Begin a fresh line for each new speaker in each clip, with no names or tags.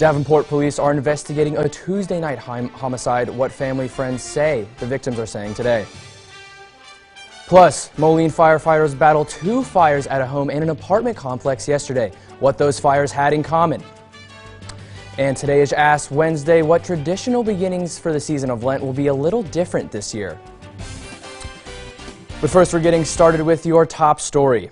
Davenport police are investigating a Tuesday night homicide. What family friends say the victims are saying today. Plus, Moline firefighters battled 2 fires at a home and an apartment complex yesterday. What those fires had in common. And today is Ash Wednesday. What traditional beginnings for the season of Lent will be a little different this year. But first, we're getting started with your top story.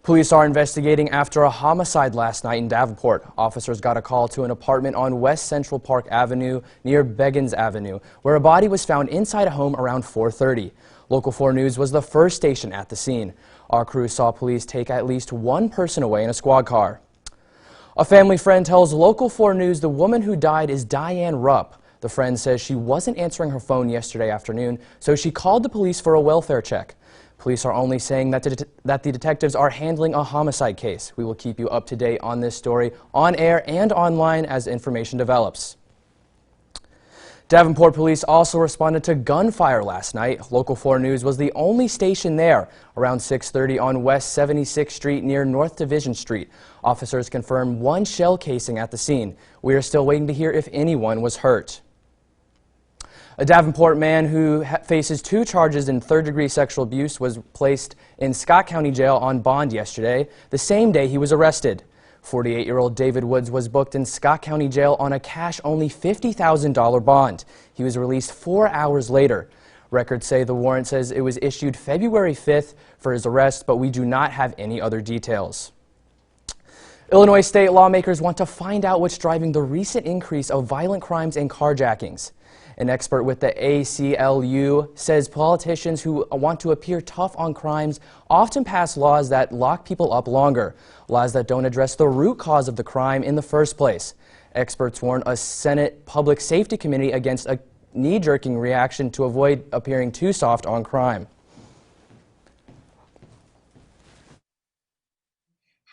Police are investigating after a homicide last night in Davenport. Officers got a call to an apartment on West Central Park Avenue near Beggins Avenue, where a body was found inside a home around 4:30. Local 4 News was the first station at the scene. Our crew saw police take at least 1 person away in a squad car. A family friend tells Local 4 News the woman who died is Diane Rupp. The friend says she wasn't answering her phone yesterday afternoon, so she called the police for a welfare check. Police are only saying that the detectives are handling a homicide case. We will keep you up to date on this story on air and online as information develops. Davenport police also responded to gunfire last night. Local 4 News was the only station there around 6:30 on West 76th Street near North Division Street. Officers confirmed 1 shell casing at the scene. We are still waiting to hear if anyone was hurt. A Davenport man who faces 2 charges in 3rd-degree sexual abuse was placed in Scott County Jail on bond yesterday, the same day he was arrested. 48-year-old David Woods was booked in Scott County Jail on a cash-only $50,000 bond. He was released 4 hours later. Records say the warrant says it was issued February 5th for his arrest, but we do not have any other details. Illinois state lawmakers want to find out what's driving the recent increase of violent crimes and carjackings. An expert with the ACLU says politicians who want to appear tough on crimes often pass laws that lock people up longer, laws that don't address the root cause of the crime in the first place. Experts warn a Senate Public Safety Committee against a knee-jerking reaction to avoid appearing too soft on crime.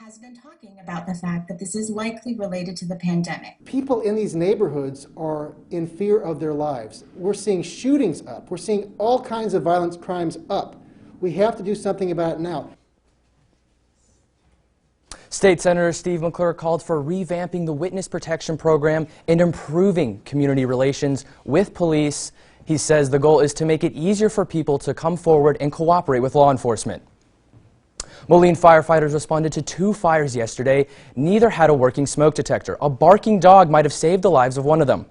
Has been talking about the fact that this is likely related to the pandemic.
People in these neighborhoods are in fear of their lives. We're seeing shootings up. We're seeing all kinds of violent crimes up. We have to do something about it now.
State Senator Steve McClure called for revamping the witness protection program and improving community relations with police. He says the goal is to make it easier for people to come forward and cooperate with law enforcement. Moline firefighters responded to 2 fires yesterday. Neither had a working smoke detector. A barking dog might have saved the lives of one of them.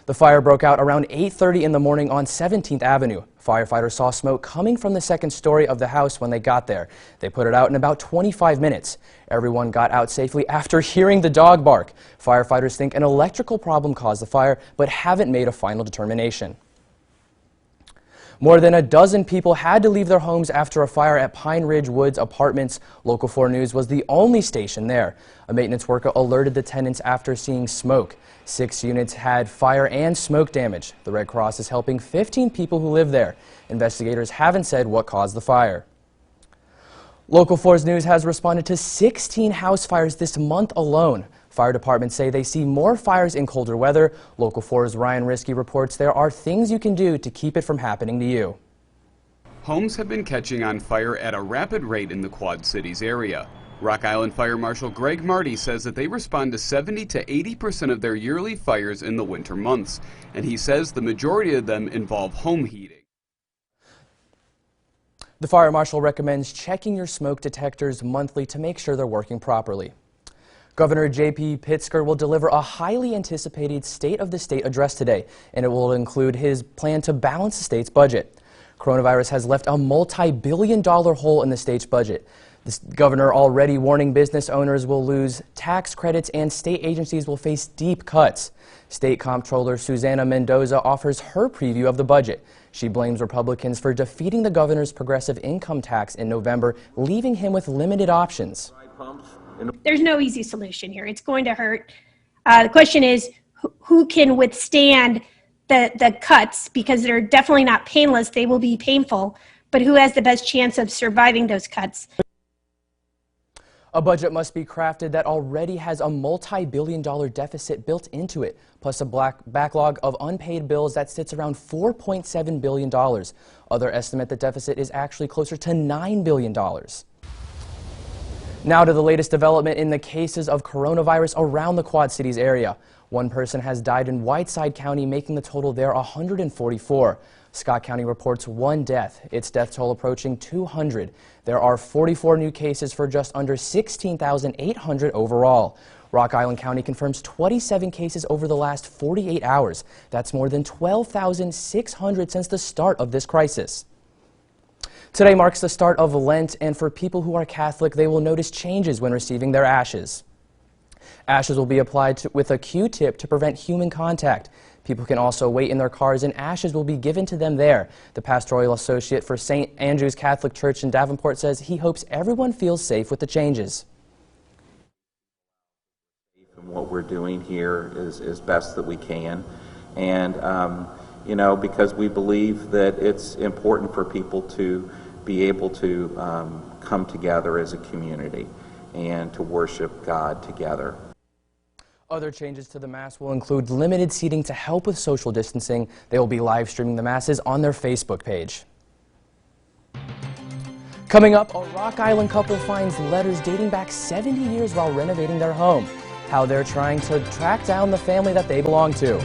The fire broke out around 8:30 in the morning on 17th Avenue. Firefighters saw smoke coming from the 2nd story of the house when they got there. They put it out in about 25 minutes. Everyone got out safely after hearing the dog bark. Firefighters think an electrical problem caused the fire, but haven't made a final determination. More than a dozen people had to leave their homes after a fire at Pine Ridge Woods Apartments. Local 4 News was the only station there. A maintenance worker alerted the tenants after seeing smoke. 6 units had fire and smoke damage. The Red Cross is helping 15 people who live there. Investigators haven't said what caused the fire. Local 4's News has responded to 16 house fires this month alone. Fire departments say they see more fires in colder weather. Local 4's Ryan Risky reports there are things you can do to keep it from happening to you.
Homes have been catching on fire at a rapid rate in the Quad Cities area. Rock Island Fire Marshal Greg Marty says that they respond to 70 to 80% of their yearly fires in the winter months, and he says the majority of them involve home heating. The fire marshal recommends checking your smoke detectors monthly to make sure they're working properly. Governor J.B. Pritzker will deliver a highly anticipated State of the State address today, and it will include his plan to balance the state's budget. Coronavirus has left a multi-billion-dollar hole in the state's budget. The governor already warning business owners will lose tax credits and state agencies will face deep cuts. State Comptroller Susana Mendoza offers her preview of the budget. She blames Republicans for defeating the governor's progressive income tax in November, leaving him with limited options.
There's no easy solution here. It's going to hurt. The question is, who can withstand the cuts, because they're definitely not painless. They will be painful, but who has the best chance of surviving those cuts?
A budget must be crafted that already has a multi-billion-dollar deficit built into it, plus a backlog of unpaid bills that sits around $4.7 billion. Others estimate the deficit is actually closer to $9 billion. Now to the latest development in the cases of coronavirus around the Quad Cities area. One person has died in Whiteside County, making the total there 144. Scott County reports one death, its death toll approaching 200. There are 44 new cases for just under 16,800 overall. Rock Island County confirms 27 cases over the last 48 hours. That's more than 12,600 since the start of this crisis. Today marks the start of Lent, and for people who are Catholic, they will notice changes when receiving their ashes. Ashes will be applied with a Q-tip to prevent human contact. People can also wait in their cars, and ashes will be given to them there. The pastoral associate for St. Andrew's Catholic Church in Davenport says he hopes everyone feels safe with the changes.
What we're doing here is best that we can, and you know, because we believe that it's important for people to be able to come together as a community and to worship God together.
Other changes to the Mass will include limited seating to help with social distancing. They will be live streaming the Masses on their Facebook page. Coming up, a Rock Island couple finds letters dating back 70 years while renovating their home. How they're trying to track down the family that they belong to.